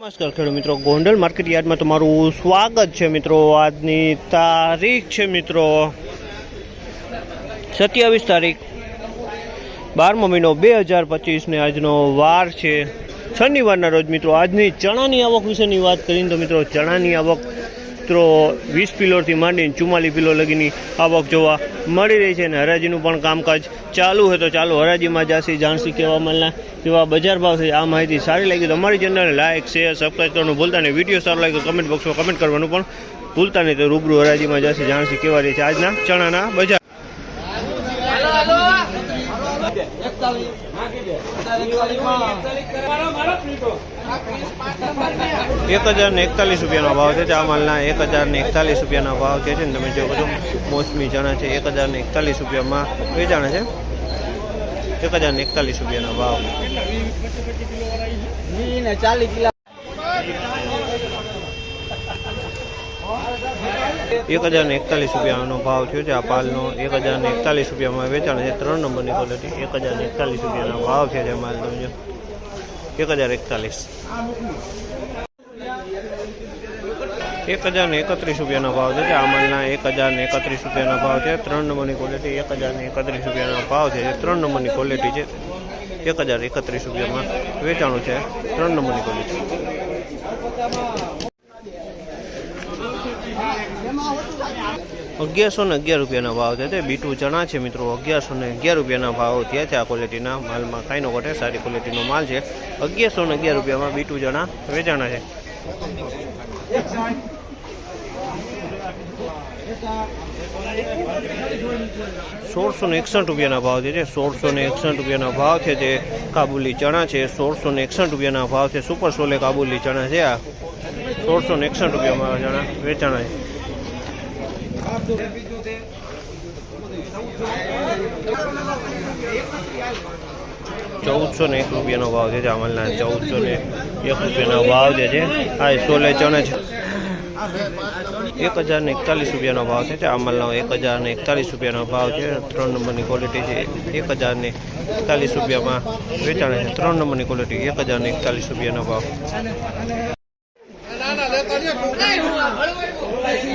નમસ્કાર ખેડૂત મિત્રો, ગોંડલ માર્કેટ યાર્ડમાં તમારું સ્વાગત છે મિત્રો। આજની તારીખ છે મિત્રો 27 તારીખ 12મો મહિનો 2025 ને આજનો વાર છે શનિવારના રોજ મિત્રો। આજની ચણાની આવક વિશેની વાત કરીને તો મિત્રો ચણાની આવક મિત્રો 20 કિલોથી માંડીને 44 કિલો લગીની આવક જોવા મળી રહી છે અને હરાજીનું પણ કામકાજ ચાલુ છે। તો ચાલો હરાજીમાં જાસી જાણસી કેવા માલના કેવા બજાર ભાવ છે। આ માહિતી સારી લાગી તો અમારી ચેનલને લાઇક શેર સબસ્ક્રાઈબ કરવાનું ભૂલતા નહીં। વિડીયો સારો લાગે તો કમેન્ટ બોક્સમાં કમેન્ટ કરવાનું પણ ભૂલતા નહીં। તો રૂબરૂ હરાજીમાં જાસી જાણસી કેવા રહી છે આજના ચણાના બજાર। 1041 રૂપિયાનો ભાવ છે। આ માલના 1041 રૂપિયાનો ભાવ છે। તમે જો બધું મોસમી ચણા છે 1041 રૂપિયામાં વેચાણ છે। 1041 રૂપિયાનો ભાવ। 1041 રૂપિયાનો ભાવ થયો છે। આ પાલનો 1041 રૂપિયામાં વેચાણ છે। 3 નંબરની ક્વોલિટી 1041 રૂપિયાનો ભાવ છે। માલ સમજો 1041 1031 રૂપિયાનો ભાવ છે। આ માલના 1031 રૂપિયાનો ભાવ છે। 3 નંબરની ક્વોલિટી 1031 રૂપિયાનો ભાવ છે। 3 નંબરની ક્વોલિટી છે 1031 રૂપિયામાં વેચાણું છે। 3 નંબરની ક્વોલિટી 1111 રૂપિયાનો ભાવ છે। બીટુ ચણા છે મિત્રો 1111 રૂપિયાના ભાવ થયા છે। આ ક્વોલિટીના માલમાં કાંઈનો ઘટે સારી ક્વોલિટીનો માલ છે। 1111 રૂપિયામાં બીટુ ચણા વેચાણા છે। 1661 રૂપિયાના ભાવ છે। 1661 રૂપિયાના ભાવ છે। જે કાબુલી ચણા છે 1661 રૂપિયાના ભાવ છે। સુપર સોલે કાબુલી ચણા છે। આ 1661 રૂપિયામાં ચણા વેચાણા છે। 1401 રૂપિયાનો ભાવ છે। આ માલના 1401 રૂપિયાનો ભાવ છે। આ સોલે ચણા છે 1041 રૂપિયાનો ભાવ છે। આ માલનો 1041 રૂપિયાનો ભાવ છે। 3 નંબરની ક્વોલિટી છે 1041 રૂપિયામાં વેચાણ છે। 3 નંબરની ક્વોલિટી 1041 રૂપિયાનો ભાવ।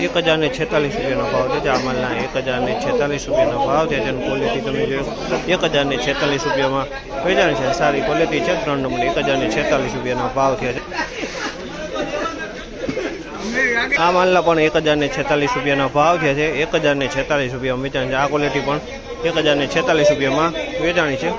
1046 રૂપિયાનો ભાવ છે। આ માલના 1046 રૂપિયાનો ભાવ છે। જેની ક્વોલિટી તમે જોયો 1046 રૂપિયામાં વેચાણ છે। સારી ક્વોલિટી છે। 3 નંબરની 1046 રૂપિયાનો ભાવ છે। આ માલના પણ 1046 રૂપિયાનો ભાવ છે। 1046 રૂપિયામાં વેચાણ છે। આ ક્વોલિટી પણ 1046 રૂપિયામાં વેચાણી છે।